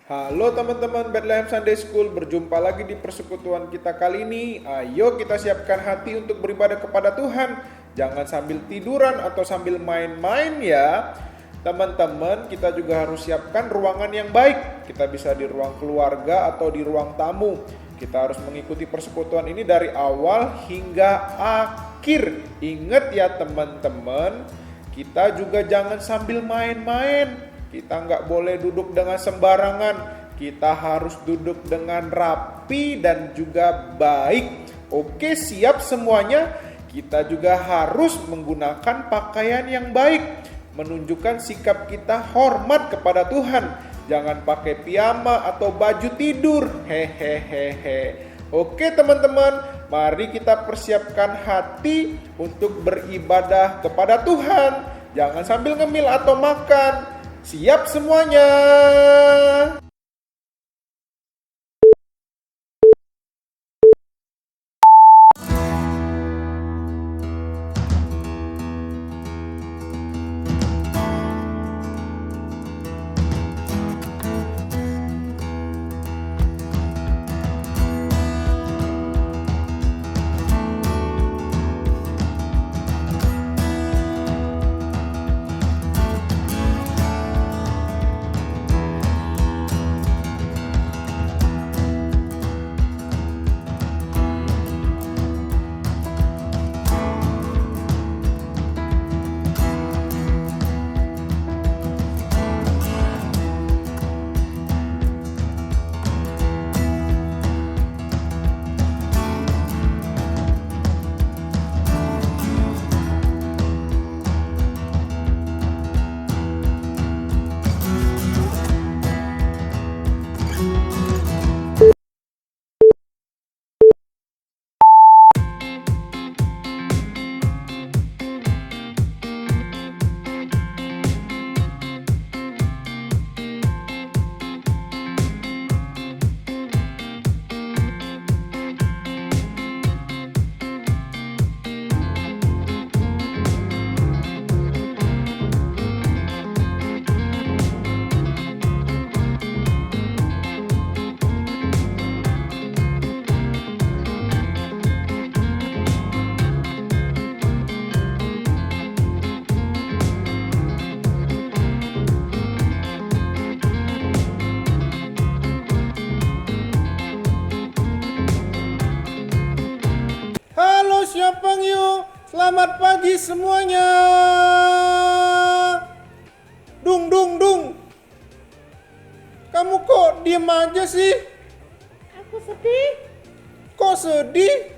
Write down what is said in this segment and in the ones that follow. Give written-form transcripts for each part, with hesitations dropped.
Halo teman-teman Bethlehem Sunday School, berjumpa lagi di persekutuan kita kali ini. Ayo kita siapkan hati untuk beribadah kepada Tuhan. Jangan sambil tiduran atau sambil main-main ya. Teman-teman, kita juga harus siapkan ruangan yang baik. Kita bisa di ruang keluarga atau di ruang tamu. Kita harus mengikuti persekutuan ini dari awal hingga akhir. Ingat ya teman-teman, kita juga jangan sambil main-main. Kita nggak boleh duduk dengan sembarangan. Kita harus duduk dengan rapi dan juga baik. Oke, siap semuanya? Kita juga harus menggunakan pakaian yang baik, menunjukkan sikap kita hormat kepada Tuhan. Jangan pakai piyama atau baju tidur. Hehehehe. Oke teman-teman, mari kita persiapkan hati untuk beribadah kepada Tuhan. Jangan sambil ngemil atau makan. Siap semuanya? Halo Siapang yuk, selamat pagi semuanya. Dung. Kamu kok diem aja sih? Aku sedih. Kok sedih?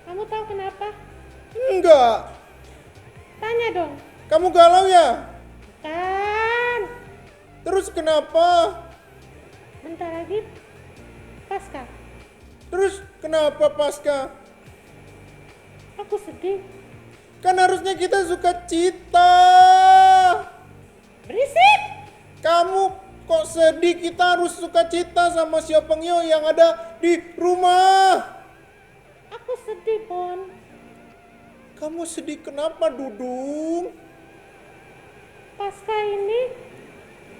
Kamu tahu kenapa? Enggak. Tanya dong. Kamu galau ya? Kan. Terus kenapa? Bentar lagi pasca. Terus kenapa pasca? Aku sedih. Kan harusnya kita suka cita. Berisik. Kamu kok sedih? Kita harus suka cita sama Siapang Yo yang ada di rumah. Aku sedih, Bon. Kamu sedih kenapa, Dudung? Pasca ini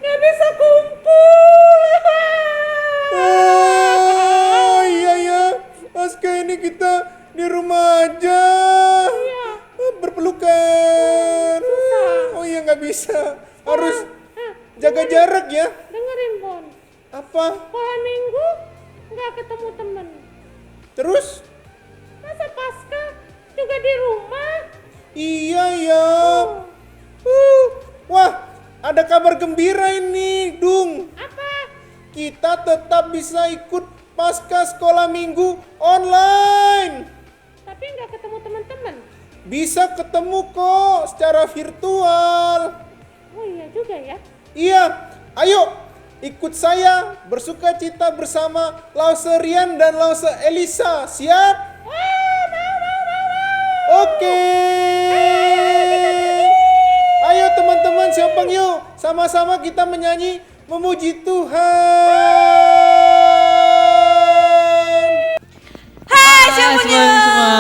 gak bisa kumpul. Oh iya ya, pasca ini kita di rumah aja. Iya. Berpelukan. Susah. Oh iya nggak bisa. Harus jaga jarak ya. Dengerin, Bon. Apa? Sekolah minggu gak ketemu temen. Terus? Masa pasca juga di rumah? Iya ya. Wah, ada kabar gembira ini, Dung. Apa? Kita tetap bisa ikut pasca sekolah minggu online. Tapi gak ketemu teman-teman. Bisa ketemu kok secara virtual. Oh iya juga ya. Iya, ayo ikut saya bersuka cita bersama Lause Rian dan Lause Elisa. Siap? Oke. Ayo teman-teman Siapang yuk, sama-sama kita menyanyi memuji Tuhan. Hai semuanya. semua.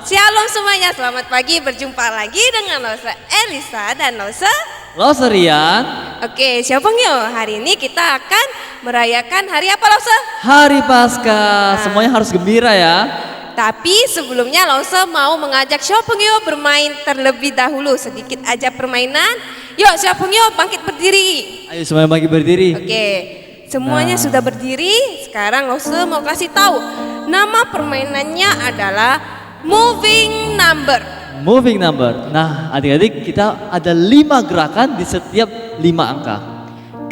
Shalom semuanya, selamat pagi, berjumpa lagi dengan Lause Elisa dan Lause Loserian Oke, siapa Pengyo? Hari ini kita akan merayakan hari apa Lause? Hari Paskah. Semuanya harus gembira ya. Tapi sebelumnya Lause mau mengajak siapa Pengyo bermain terlebih dahulu. Sedikit aja permainan. Yuk siapa Pengyo bangkit berdiri. Ayo semuanya bangkit berdiri. Oke, semuanya sudah berdiri. Sekarang Lause mau kasih tahu. Nama permainannya adalah moving number. Moving number. Nah, adik-adik kita ada 5 gerakan di setiap 5 angka.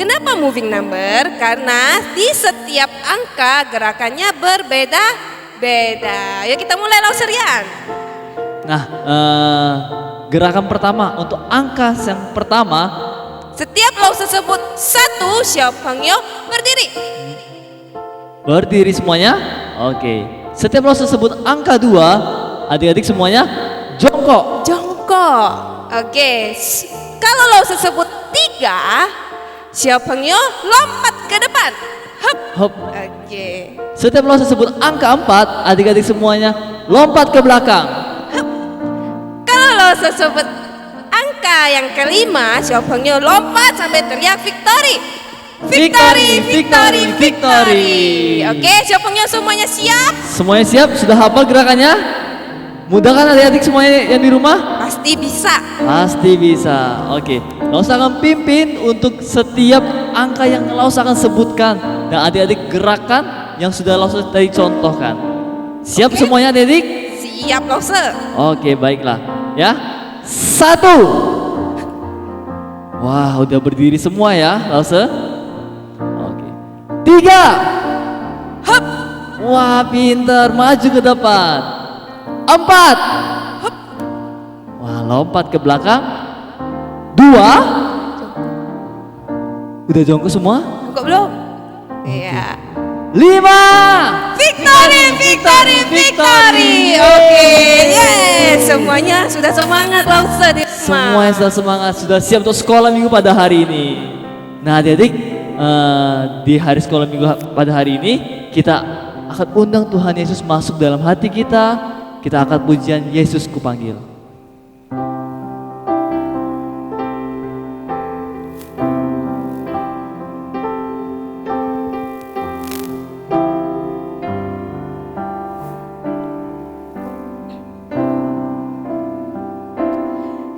Kenapa moving number? Karena di setiap angka gerakannya berbeda-beda. Yuk kita mulai Lause Rian. Nah, gerakan pertama untuk angka yang pertama. Setiap Lause sebut 1, siapa Pengyo berdiri. Berdiri semuanya. Oke. Setiap Lause sebut angka 2, adik-adik semuanya jongkok. Jongkok. Oke. Kalau Lause sebut 3, siapa Pengyo lompat ke depan. Hup. Hop. Oke. Setiap Lause sebut angka 4, adik-adik semuanya lompat ke belakang. Kalau Lause sebut angka yang kelima, siapa Pengyo lompat sampai teriak victory. Victory, victory, victory. Oke, siapa Pengyo semuanya siap? Semuanya siap? Sudah hafal gerakannya? Mudah kan adik-adik semuanya yang di rumah? Pasti bisa. Pasti bisa. Oke, Lause akan pimpin untuk setiap angka yang Lause akan sebutkan. Dan adik-adik gerakan yang sudah Lause tadi contohkan. Siap Oke. semuanya adik-adik? Siap Lause. Oke, baiklah. Ya, 1. Wah, udah berdiri semua ya Lause. Oke, 3. Hup. Wah, pintar, maju ke depan. 4. Wah, lompat ke belakang. 2. Udah jongkok semua? Jongkok belum? Iya. 5. Victory, victory, victory. Oke, yes. Semuanya sudah semangat Lause di rumah. Semuanya sudah semangat, sudah siap untuk sekolah minggu pada hari ini. Nah, adik-adik, di hari sekolah minggu pada hari ini kita akan undang Tuhan Yesus masuk dalam hati kita. Kita akan pujian Yesus Kupanggil.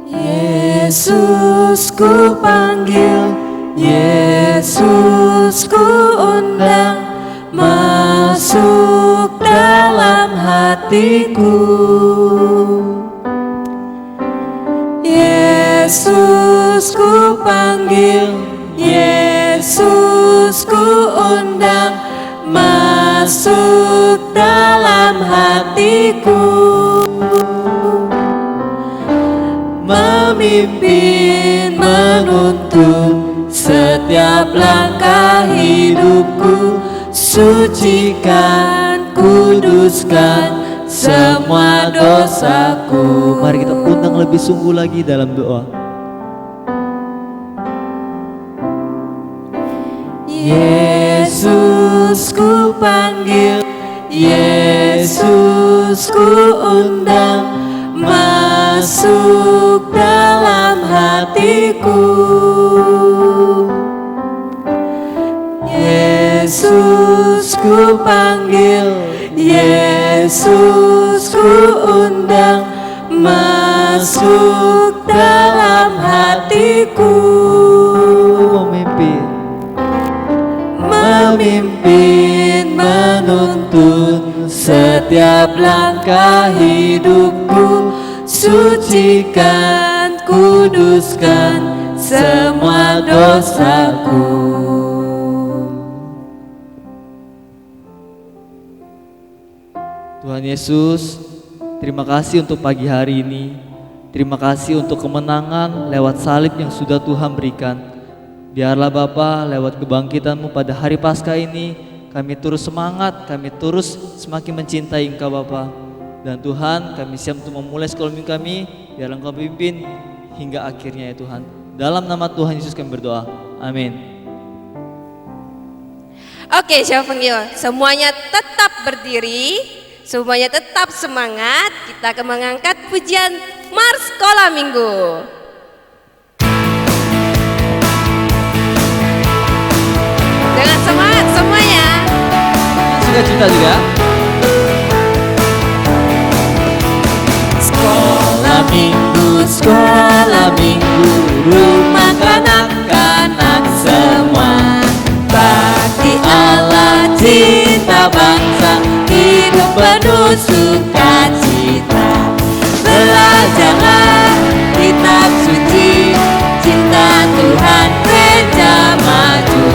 Yesus ku panggil, Yesus ku undang, masuk dalam hatiku. Yesus ku panggil, Yesus ku undang, masuk dalam hatiku. Memimpin, menuntun setiap langkah hidupku, sucikan, kuduskan semua dosaku. Mari kita undang lebih sungguh lagi dalam doa. Yesus ku panggil, Yesus ku undang, masuk dalam hatiku. Yesus ku panggil, Yesus ku undang, masuk dalam hatiku. Memimpin, menuntun setiap langkah hidupku, sucikan, kuduskan semua dosaku. Tuhan Yesus, terima kasih untuk pagi hari ini. Terima kasih untuk kemenangan lewat salib yang sudah Tuhan berikan. Biarlah Bapa, lewat kebangkitan-Mu pada hari Paskah ini, kami terus semangat, kami terus semakin mencintai Engkau Bapa. Dan Tuhan, kami siap untuk memulai sekolah minggu kami, biarlah Engkau pimpin hingga akhirnya ya Tuhan. Dalam nama Tuhan Yesus kami berdoa, amin. Oke, siapa Pengyo? Semuanya tetap berdiri, semuanya tetap semangat. Kita akan mengangkat pujian Mars Sekolah Minggu. cinta juga. Sekolah minggu, rumah kanak-kanak semua. Bakti Allah, cinta bangsa, hidup penuh sukacita. Belajarlah kitab suci, cinta Tuhan gereja maju.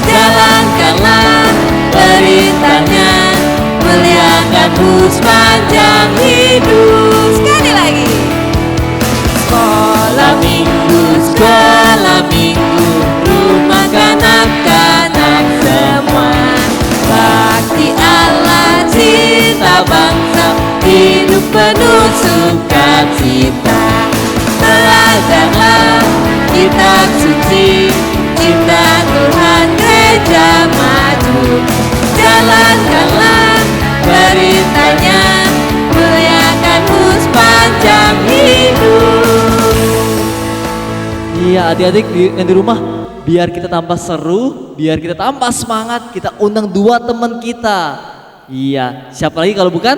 Jalankanlah beritanya, muliakan sepanjang hidup. Sekali lagi. Sekolah minggu, rumah kanak-kanak semua. Bakti Allah, cinta bangsa, hidup penuh sukacita. Belajarlah kitab suci, cinta Tuhan gereja maju. Jalankanlah beritanya, muliakan sepanjang hidup. Iya, adik-adik yang di rumah, biar kita tambah seru, biar kita tambah semangat, kita undang 2 teman kita. Iya, siapa lagi kalau bukan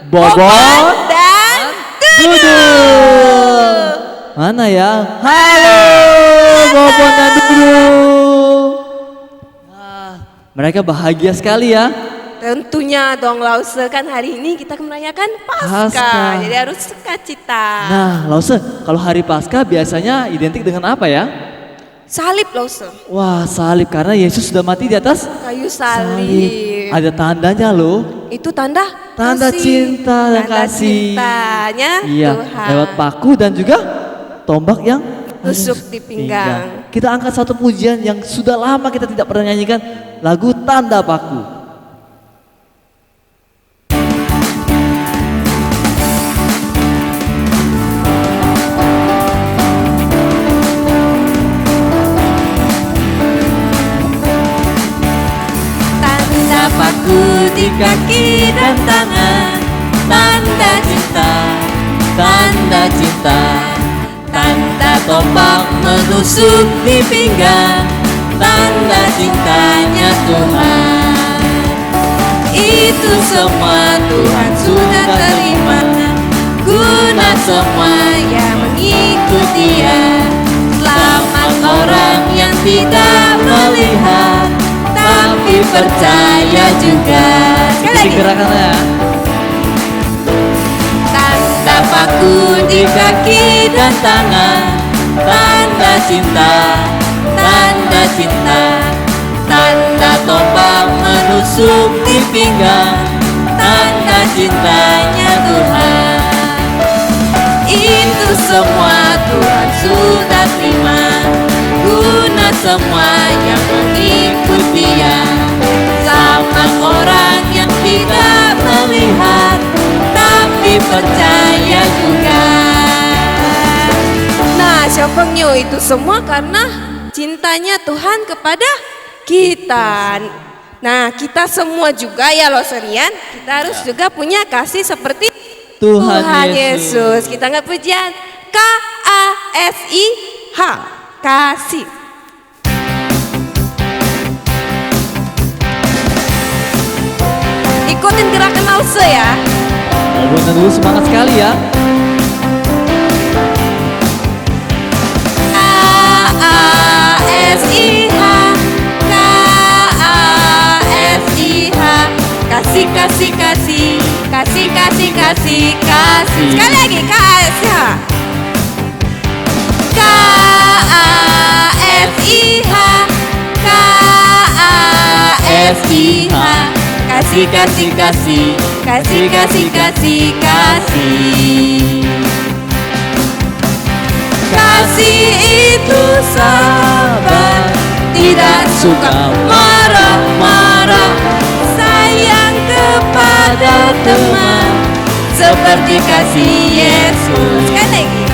Bobon dan Dudu. Mana ya? Halo, Bobon dan Dudu. Nah, mereka bahagia sekali ya. tentunya dong Lause, kan hari ini kita merayakan Paskah. Paskah. Jadi harus sukacita. Nah, Lause, kalau hari Paskah biasanya identik dengan apa ya? Salib Lause. Wah, salib, karena Yesus sudah mati di atas Kayu salib. Ada tandanya loh. Itu tanda kasih. Cinta dan Tanda kasih. cintanya Iya, Tuhan. lewat paku dan juga tombak yang Tusuk di pinggang. Kita angkat satu pujian yang sudah lama kita tidak pernah nyanyikan, lagu Tanda Paku. Tanda paku di kaki dan tangan, tanda cinta, tanda cinta. Tanda tombak menusuk di pinggang, tanda cintanya Tuhan. Itu semua Tuhan sudah terima, guna semua yang mengikuti Dia. Selamat orang yang tidak melihat, tapi percaya juga. Sekali lagi. Gerakannya. Tanda paku di kaki dan tangan, tanda cinta, tanda cinta. Tanda tombak menusuk di pinggang, tanda cintanya Tuhan. Itu semua Tuhan sudah terima, guna semua yang mengikuti Dia. Sama orang yang tidak melihat, tapi percaya juga. Nah, Syafengyo, itu semua karena cintanya Tuhan kepada kita. Nah, kita semua juga ya loh Serian, kita harus juga punya kasih seperti Tuhan Yesus. Kita nggak pujian KASIH, kasih. Ikutin gerakan Lause ya. Bunda dulu semangat sekali ya. KASIH, KASIH, kasih kasih kasih, kasih kasih kasih kasih. Sekali lagi KASIH, KASIH, KASIH, kasih kasih kasih, kasih kasih kasih kasih. Kasih itu sabar, tidak suka marah-marah, sayang kepada teman seperti kasih Yesus. Sekali lagi.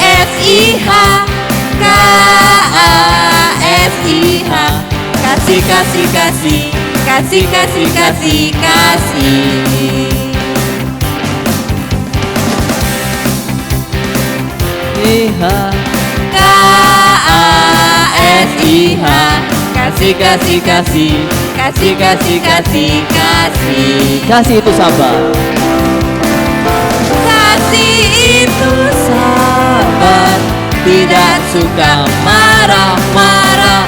KASIH, KASIH, kasih kasih kasih, kasih kasih kasih kasih. KASIH, Kasih, kasih, kasih. Kasih, kasih, kasih, kasih. Kasih itu sabar. Kasih itu sabar, tidak suka marah-marah,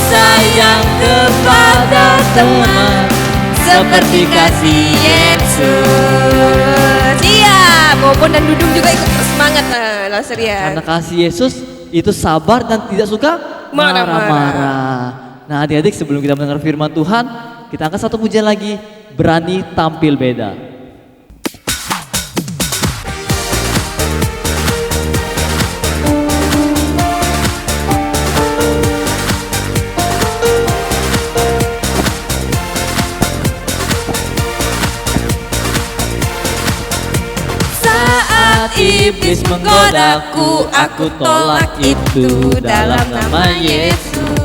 sayang kepada teman, seperti kasih Yesus. Iya, Bobon dan Dudung juga ikut semangat Loserian. Karena kasih Yesus itu sabar dan tidak suka marah-marah. Nah adik-adik, sebelum kita mendengar firman Tuhan, kita angkat satu pujian lagi, berani tampil beda. Iblis menggodaku, aku tolak itu dalam nama Yesus.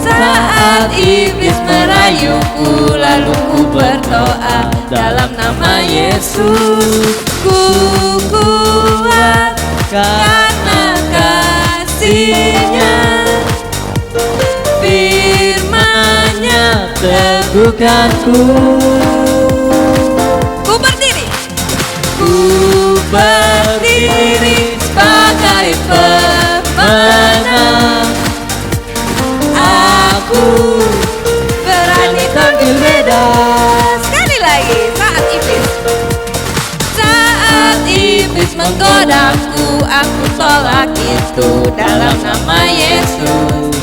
Saat iblis merayuku, lalu ku berdoa dalam nama Yesus. Ku kuat karena kasih-Nya, firman-Nya teguhkanku. Ku berdiri, berdiri sebagai pemenang. Aku berani tampil beda. Sekali lagi, saat iblis menggodaku, aku tolak itu dalam nama Yesus.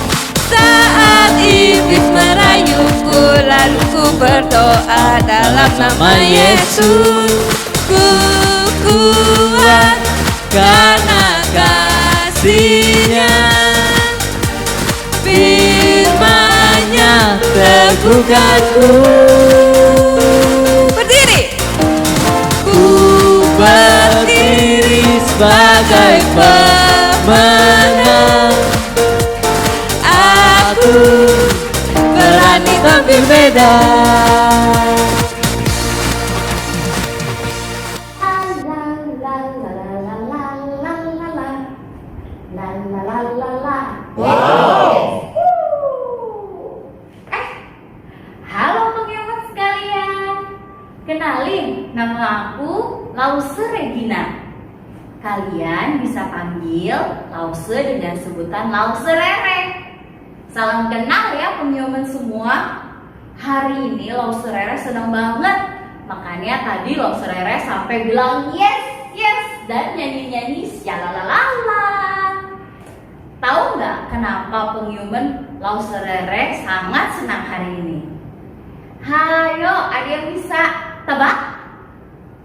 Saat iblis merayuku, lalu ku berdoa dalam nama Yesus. Ku kuat karena kasih-Nya, firman-Nya teguhkanku. Berdiri, ku berdiri sebagai pemenang. Aku berani tampil beda. Halo teman-teman sekalian, kenalin, nama aku Lause Regina. Kalian bisa panggil Lause dengan sebutan Lause Rere. Salam kenal ya teman-teman semua. Hari ini Lause Rere senang banget, makanya tadi Lause Rere sampai bilang yes, yes, dan nyanyi-nyanyi syalalala. Tahu nggak kenapa penghuman Lause Rere sangat senang hari ini? Hayo, ada yang bisa tebak?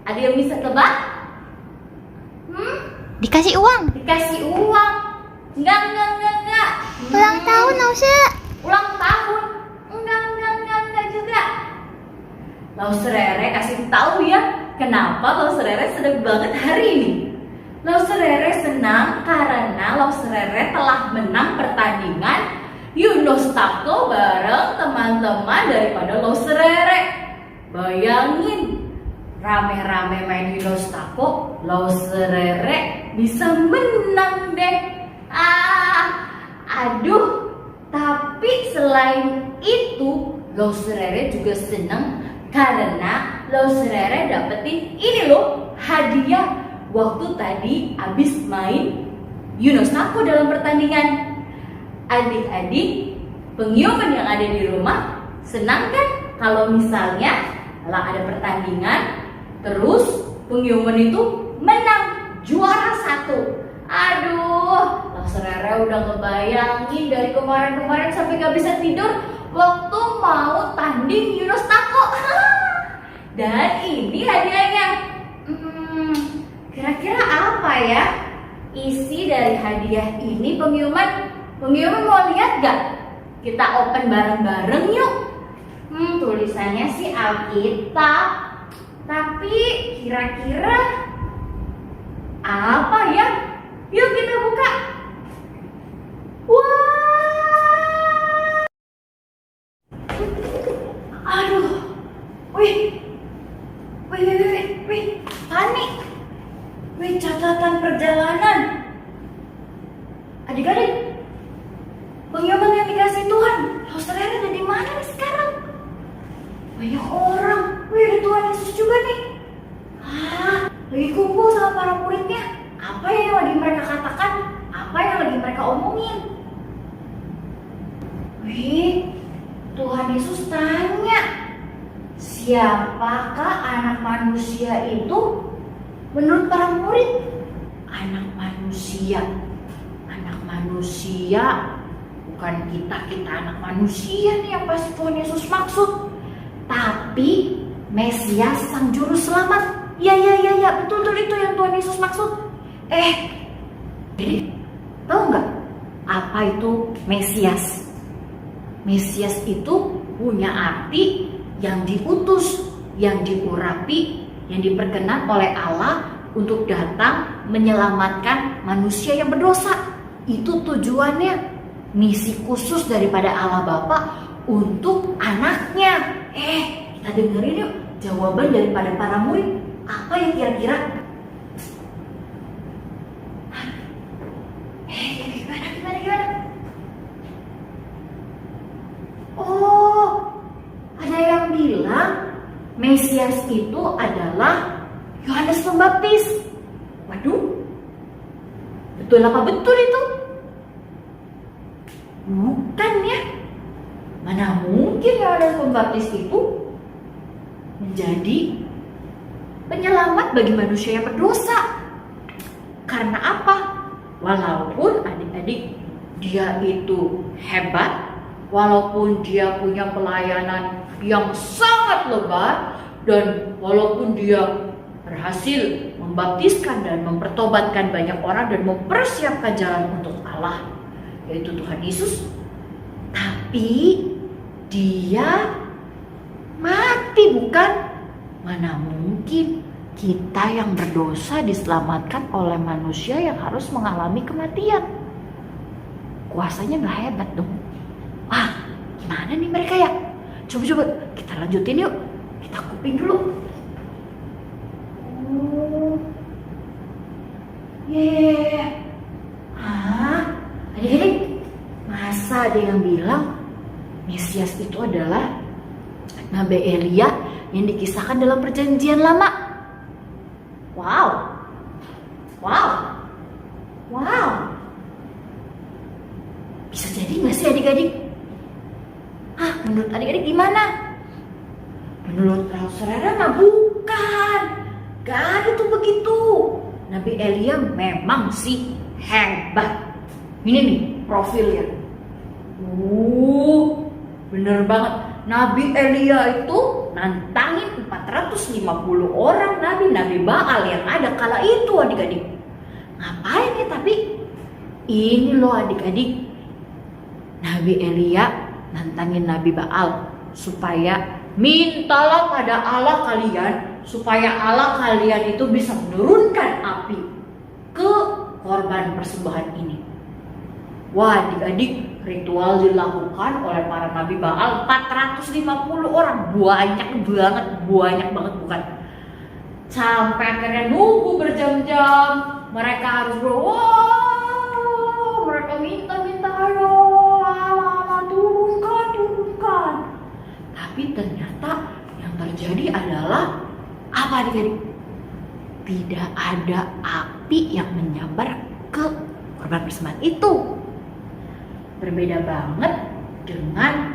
Ada yang bisa tebak? Dikasih uang. Dikasih uang? Enggak. Ulang tahun, Lause. Ulang tahun? Enggak juga. Lause Rere kasih tahu ya, kenapa Lause Rere senang banget hari ini. Lause Rere senang karena Lause Rere telah menang pertandingan Yunus Tako bareng teman-teman daripada Lause Rere. Bayangin, rame-rame main Yunus Tako, Lause Rere bisa menang deh. Aduh, tapi selain itu Lause Rere juga senang karena Lause Rere dapetin ini loh, hadiah waktu tadi abis main Yunus Tako dalam pertandingan. Adik-adik penghuman yang ada di rumah senang kan kalau misalnya ada pertandingan terus penghuman itu menang juara 1. Aduh, Lause Rere udah ngebayangin dari kemarin sampai gak bisa tidur waktu mau tanding Yunus Tako. Dan ini hadiahnya. Kira-kira apa ya isi dari hadiah ini penghuman? Penghuman mau lihat gak? Kita open bareng-bareng yuk. Tulisannya sih Alkitab, tapi kira-kira apa ya? Yuk kita buka. Wah, aduh, wih, panik. Catatan perjalanan. Adik-adik, penghuman yang dikasih Tuhan, Lause omongin. Wih, Tuhan Yesus tanya, siapakah anak manusia itu menurut para murid? Anak manusia, bukan kita anak manusia nih yang pasti Tuhan Yesus maksud, tapi Mesias sang juru selamat. Ya, betul itu yang Tuhan Yesus maksud. Jadi tahu nggak apa itu Mesias? Mesias itu punya arti yang diutus, yang diurapi, yang diperkenan oleh Allah untuk datang menyelamatkan manusia yang berdosa. Itu tujuannya, misi khusus daripada Allah Bapa untuk anaknya. Kita dengerin yuk jawaban daripada para murid. Apa yang kira-kira? Gimana? Oh, ada yang bilang Mesias itu adalah Yohanes Pembaptis. Waduh, betul apa betul itu? Bukan ya. Mana mungkin Yohanes Pembaptis itu menjadi penyelamat bagi manusia yang berdosa. Karena apa? Walaupun adik-adik dia itu hebat, walaupun dia punya pelayanan yang sangat lebar, dan walaupun dia berhasil membaptiskan dan mempertobatkan banyak orang dan mempersiapkan jalan untuk Allah, yaitu Tuhan Yesus, tapi dia mati, bukan? Mana mungkin kita yang berdosa diselamatkan oleh manusia yang harus mengalami kematian? Kuasanya gak hebat dong. Gimana nih mereka ya? Coba kita lanjutin yuk. Kita kuping dulu. Adik-adik, masa ada yang bilang Mesias itu adalah Nabi Elia yang dikisahkan dalam Perjanjian Lama? Wow. Bisa jadi nggak sih adik-adik? Menurut adik-adik gimana? Menurut saudara mah bukan. Gak ada tuh begitu. Nabi Elia memang sih hebat. Ini nih profilnya. Bener banget. Nabi Elia itu nantangin 450 orang nabi Baal yang ada kala itu, adik-adik. Ngapain ya? Tapi ini loh adik-adik, Nabi Elia nantangin Nabi Baal supaya mintalah pada Allah kalian, supaya Allah kalian itu bisa menurunkan api ke korban persembahan ini. Wah adik-adik, ritual dilakukan oleh para Nabi Baal 450 orang. Banyak banget bukan? Sampai akhirnya nunggu berjam-jam. Mereka harus mereka minta ayo Allah turunkan. Tapi ternyata yang terjadi adalah apa adik-adik? Tidak ada api yang menyambar ke korban persembahan itu. Berbeda banget dengan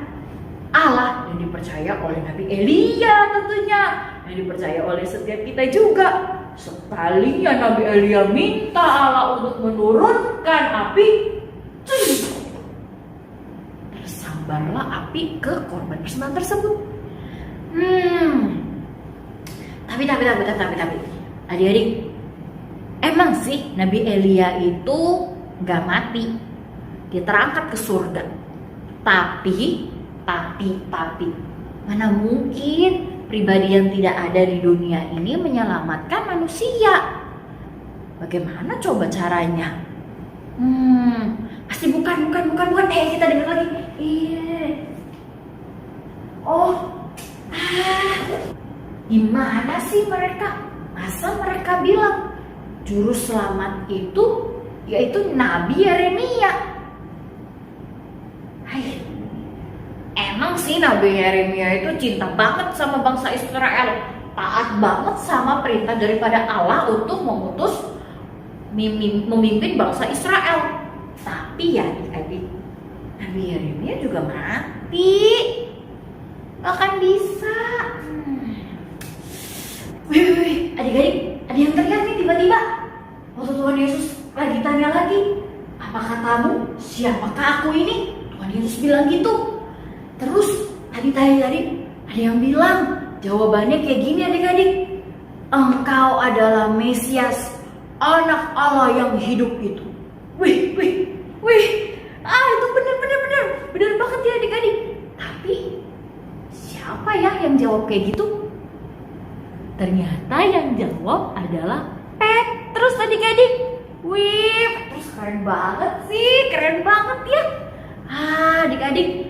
Allah yang dipercaya oleh Nabi Elia tentunya, yang dipercaya oleh setiap kita juga. Sekalinya Nabi Elia minta Allah untuk menurunkan api, tersambarlah api ke korban persembahan tersebut. Tapi adik-adik, emang sih Nabi Elia itu gak mati, dia terangkat ke surga. Tapi mana mungkin pribadi yang tidak ada di dunia ini menyelamatkan manusia? Bagaimana coba caranya? Pasti bukan. Kita dengar lagi. Gimana sih mereka? Masa mereka bilang juru selamat itu yaitu Nabi Yeremia? Emang sih Nabi Yeremia itu cinta banget sama bangsa Israel, taat banget sama perintah daripada Allah untuk memimpin bangsa Israel. Tapi Tapi ya adik-adik, Nabi Yeremia juga mati. Gak akan bisa. Wih, adik-adik, ada yang teriak nih tiba-tiba. Waktu Tuhan Yesus lagi tanya lagi, apa katamu? Siapakah aku ini? Tuhan Yesus bilang gitu. Terus tadi ada yang bilang, jawabannya kayak gini adik-adik. Engkau adalah Mesias, anak Allah yang hidup itu. Wih. Itu bener banget ya adik-adik. Tapi siapa ya yang jawab kayak gitu? Ternyata yang jawab adalah Petrus adik-adik. Wih, Petrus keren banget ya. Adik-adik.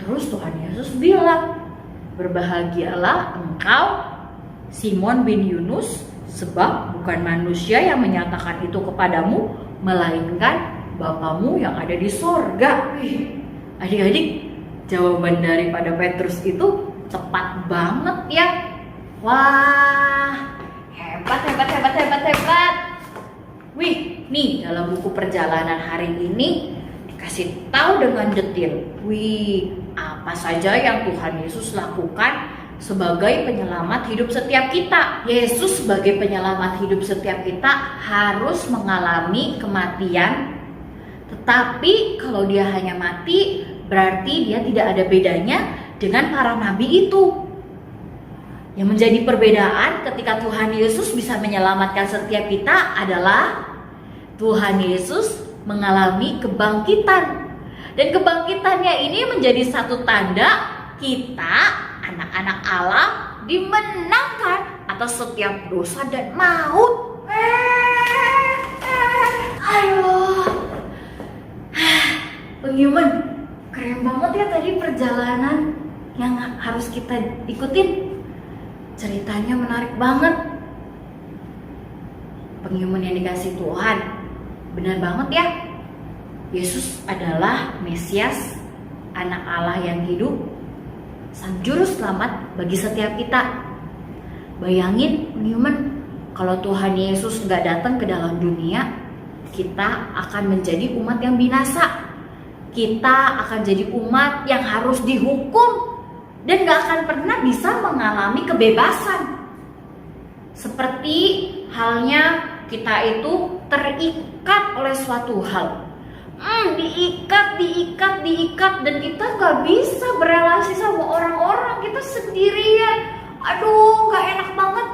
Terus Tuhan Yesus bilang, berbahagialah engkau Simon bin Yunus, sebab bukan manusia yang menyatakan itu kepadamu, melainkan Bapamu yang ada di sorga. Wih, adik-adik, jawaban daripada Petrus itu cepat banget ya. Wah, hebat. Wih, nih dalam buku perjalanan hari ini dikasih tahu dengan detail. Wih, apa saja yang Tuhan Yesus lakukan sebagai penyelamat hidup setiap kita. Yesus sebagai penyelamat hidup setiap kita harus mengalami kematian. Tetapi kalau dia hanya mati, berarti dia tidak ada bedanya dengan para nabi itu. Yang menjadi perbedaan ketika Tuhan Yesus bisa menyelamatkan setiap kita adalah Tuhan Yesus mengalami kebangkitan. Dan kebangkitannya ini menjadi satu tanda kita, anak-anak Allah, dimenangkan atas setiap dosa dan maut. Penghiuman, keren banget ya tadi perjalanan yang harus kita ikutin. Ceritanya menarik banget. Penghiuman yang dikasih Tuhan, benar banget ya. Yesus adalah Mesias, anak Allah yang hidup, sang juru selamat bagi setiap kita. Bayangin penghiuman, kalau Tuhan Yesus gak datang ke dalam dunia, kita akan menjadi umat yang binasa. Kita akan jadi umat yang harus dihukum dan gak akan pernah bisa mengalami kebebasan. Seperti halnya kita itu terikat oleh suatu hal. Diikat dan kita gak bisa berelasi sama orang-orang, kita sendirian. Aduh, gak enak banget.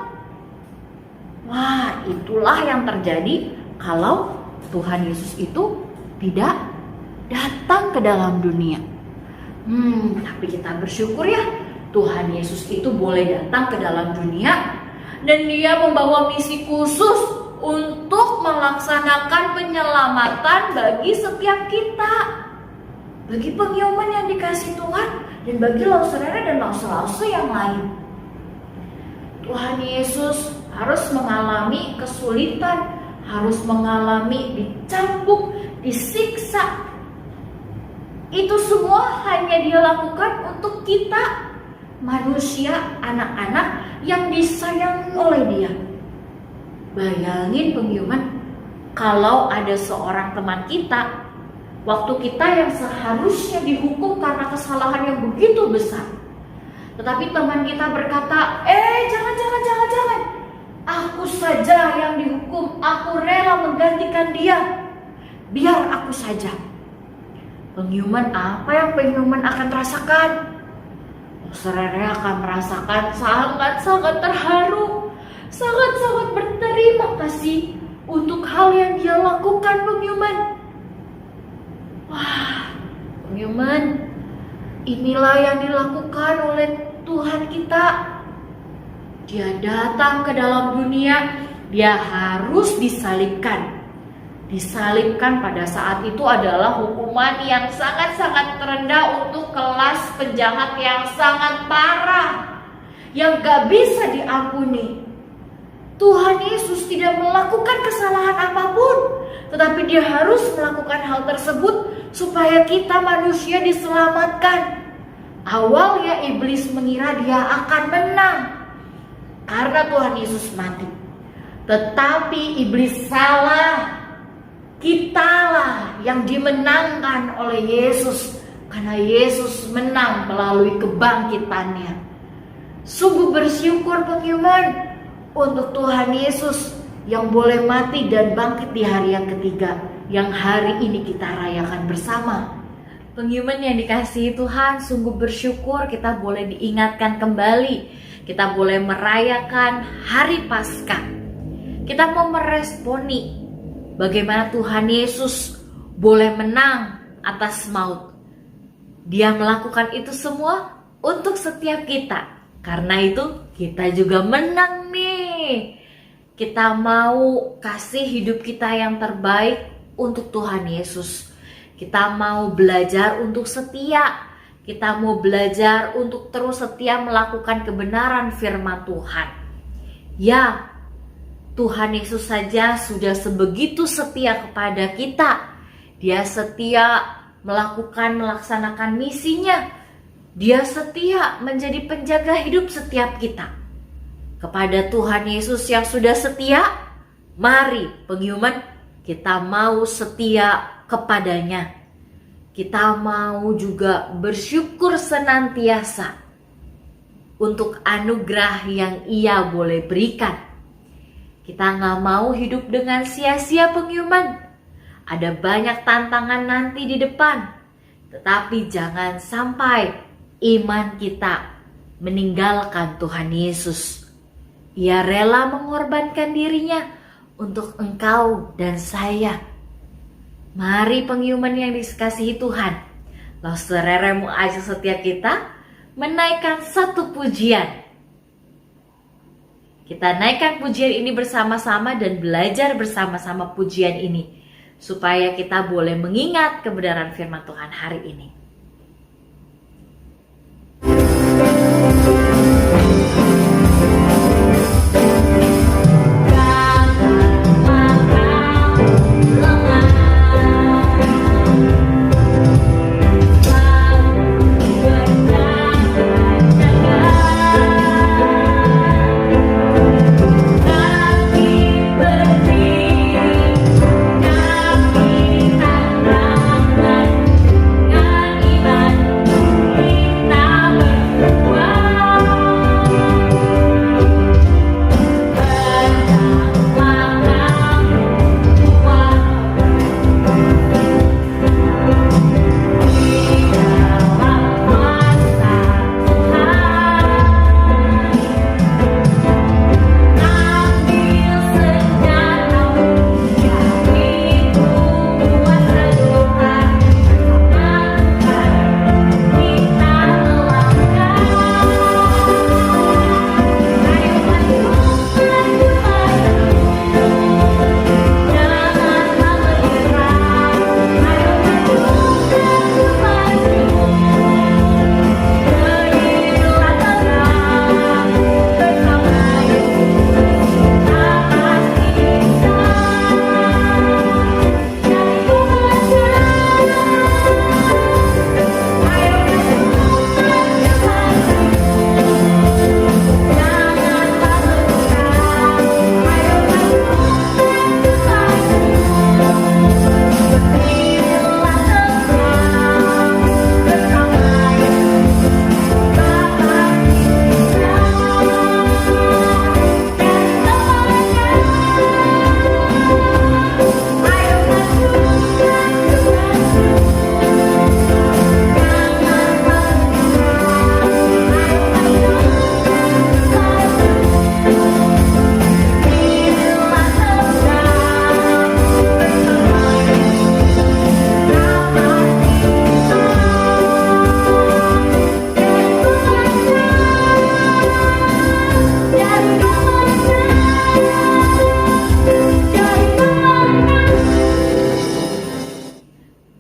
Wah, itulah yang terjadi kalau Tuhan Yesus itu tidak datang ke dalam dunia. Tapi kita bersyukur ya, Tuhan Yesus itu boleh datang ke dalam dunia dan dia membawa misi khusus untuk melaksanakan penyelamatan bagi setiap kita, bagi penghiuman yang dikasih Tuhan dan bagi Lauserere dan lause-lause yang lain. Tuhan Yesus harus mengalami kesulitan, harus mengalami dicambuk, disiksa. Itu semua hanya dia lakukan untuk kita, manusia, anak-anak yang disayang oleh dia. Bayangin penghiuman, kalau ada seorang teman kita, waktu kita yang seharusnya dihukum karena kesalahan yang begitu besar, tetapi teman kita berkata, jangan, aku saja yang dihukum, aku rela menggantikan dia, biar aku saja. Penghiuman apa yang penghiuman akan rasakan? Lauserere akan merasakan sangat-sangat terharu, sangat-sangat berterima kasih untuk hal yang dia lakukan penghiuman. Wah, penghiuman, inilah yang dilakukan oleh Tuhan kita. Dia datang ke dalam dunia, dia harus disalibkan. Disalibkan pada saat itu adalah hukuman yang sangat-sangat terendah untuk kelas penjahat yang sangat parah, yang gak bisa diampuni. Tuhan Yesus tidak melakukan kesalahan apapun, tetapi dia harus melakukan hal tersebut supaya kita manusia diselamatkan. Awalnya iblis mengira dia akan menang karena Tuhan Yesus mati. Tetapi iblis salah. Kitalah yang dimenangkan oleh Yesus, karena Yesus menang melalui kebangkitannya. Sungguh bersyukur penghiuman untuk Tuhan Yesus yang boleh mati dan bangkit di hari yang ketiga, yang hari ini kita rayakan bersama. Penghiuman yang dikasihi Tuhan, sungguh bersyukur kita boleh diingatkan kembali. Kita boleh merayakan hari Paskah. Kita mau meresponi bagaimana Tuhan Yesus boleh menang atas maut. Dia melakukan itu semua untuk setiap kita. Karena itu kita juga menang nih. Kita mau kasih hidup kita yang terbaik untuk Tuhan Yesus. Kita mau belajar untuk setia. Kita mau belajar untuk terus setia melakukan kebenaran firman Tuhan. Ya, Tuhan Yesus saja sudah sebegitu setia kepada kita. Dia setia melaksanakan misinya. Dia setia menjadi penjaga hidup setiap kita. Kepada Tuhan Yesus yang sudah setia, mari penghiuman kita mau setia kepadanya. Kita mau juga bersyukur senantiasa untuk anugerah yang Ia boleh berikan. Kita gak mau hidup dengan sia-sia penghiuman. Ada banyak tantangan nanti di depan. Tetapi jangan sampai iman kita meninggalkan Tuhan Yesus. Ia rela mengorbankan dirinya untuk engkau dan saya. Mari penghiuman yang dikasihi Tuhan, Lauserere mau ajak setiap kita menaikkan satu pujian. Kita naikkan pujian ini bersama-sama dan belajar bersama-sama pujian ini, supaya kita boleh mengingat kebenaran firman Tuhan hari ini.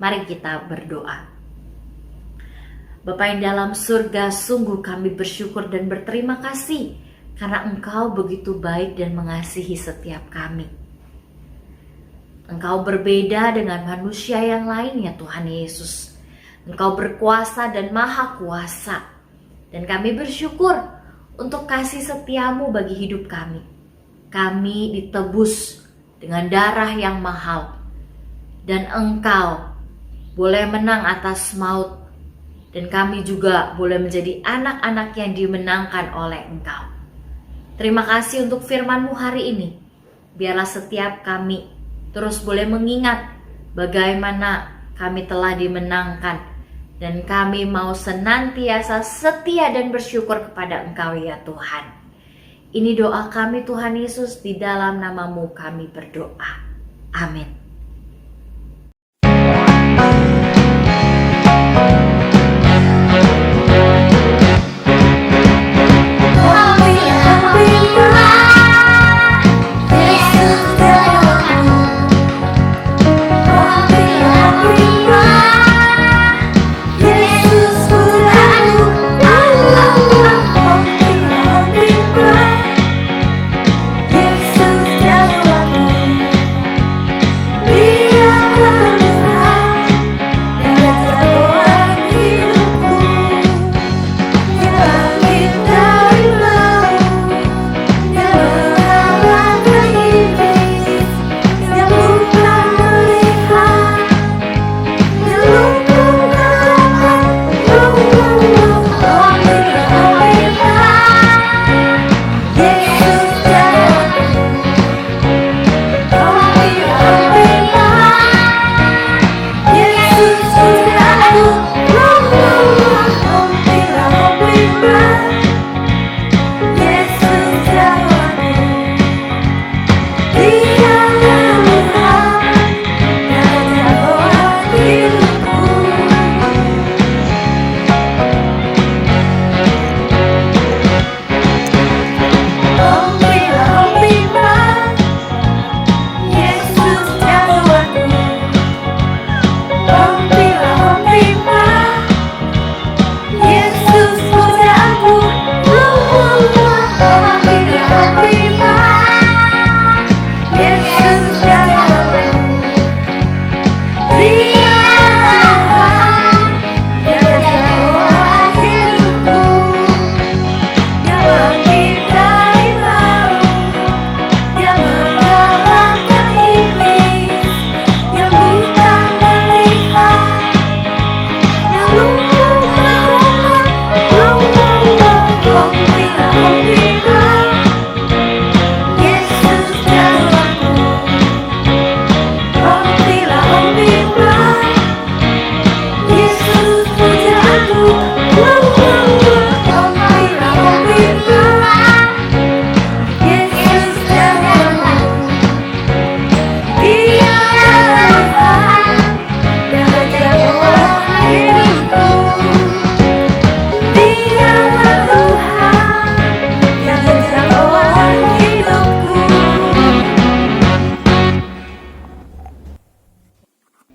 Mari kita berdoa. Bapa yang dalam surga, sungguh kami bersyukur dan berterima kasih karena Engkau begitu baik dan mengasihi setiap kami. Engkau berbeda dengan manusia yang lain ya Tuhan Yesus. Engkau berkuasa dan maha kuasa. Dan kami bersyukur untuk kasih setiamu bagi hidup kami. Kami ditebus dengan darah yang mahal. dan Engkau boleh menang atas maut, dan kami juga boleh menjadi anak-anak yang dimenangkan oleh Engkau. Terima kasih untuk firman-Mu hari ini. Biarlah setiap kami terus boleh mengingat bagaimana kami telah dimenangkan, dan kami mau senantiasa setia dan bersyukur kepada Engkau ya Tuhan. Ini doa kami Tuhan Yesus, di dalam nama-Mu kami berdoa. Amin.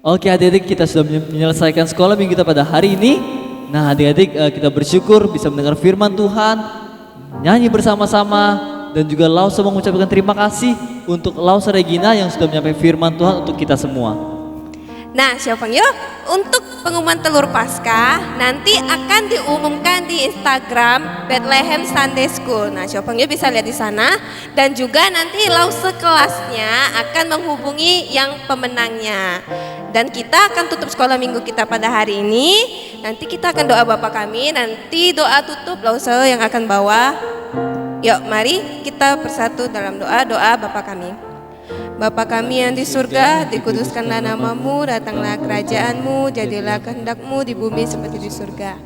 Oke adik-adik, kita sudah menyelesaikan sekolah minggu kita pada hari ini. Nah adik-adik, kita bersyukur bisa mendengar firman Tuhan, nyanyi bersama-sama, dan juga Lausa mengucapkan terima kasih untuk Lausa Regina yang sudah menyampaikan firman Tuhan untuk kita semua. Nah, Siopang yuk, untuk pengumuman telur Paskah nanti akan diumumkan di Instagram Bethlehem Sunday School. Nah, Siopang yuk bisa lihat di sana, dan juga nanti Lause kelasnya akan menghubungi yang pemenangnya. Dan kita akan tutup sekolah minggu kita pada hari ini. Nanti kita akan doa Bapa kami, nanti doa tutup Lause yang akan bawa. Yuk, mari kita bersatu dalam doa Bapa kami. Bapa kami yang di surga, dikuduskanlah namamu, datanglah kerajaanmu, jadilah kehendak-mu di bumi seperti di surga.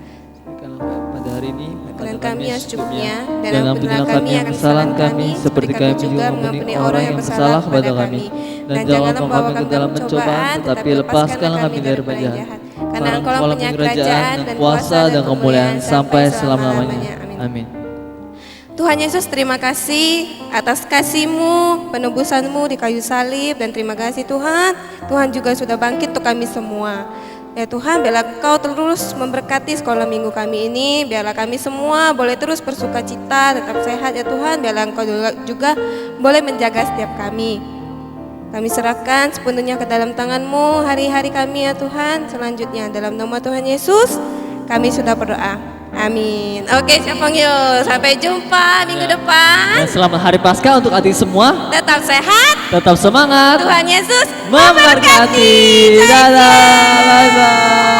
Pada hari ini, makanan kami yang secukupnya, dan ampunilah kami yang kesalahan kami, seperti kami juga mengampuni orang yang bersalah kepada kami. Dan janganlah membawa kami ke dalam pencobaan, tetapi lepaskanlah kami dari jahat. Karena Engkau punya kerajaan dan kuasa dan kemuliaan sampai selama-lamanya. Amin. Tuhan Yesus, terima kasih atas kasih-Mu, penebusan-Mu di kayu salib, dan terima kasih Tuhan. Tuhan juga sudah bangkit untuk kami semua. Ya Tuhan, biarlah Engkau terus memberkati sekolah minggu kami ini. Biarlah kami semua boleh terus bersuka cita, tetap sehat ya Tuhan. Biarlah Engkau juga boleh menjaga setiap kami. Kami serahkan sepenuhnya ke dalam tangan-Mu hari-hari kami ya Tuhan. Selanjutnya dalam nama Tuhan Yesus kami sudah berdoa. Amin. Oke, Syafong yuk. Sampai jumpa minggu depan. Dan selamat Hari Paskah untuk adik semua. Tetap sehat. Tetap semangat. Tuhan Yesus Memberkati. Dadah. Bye-bye.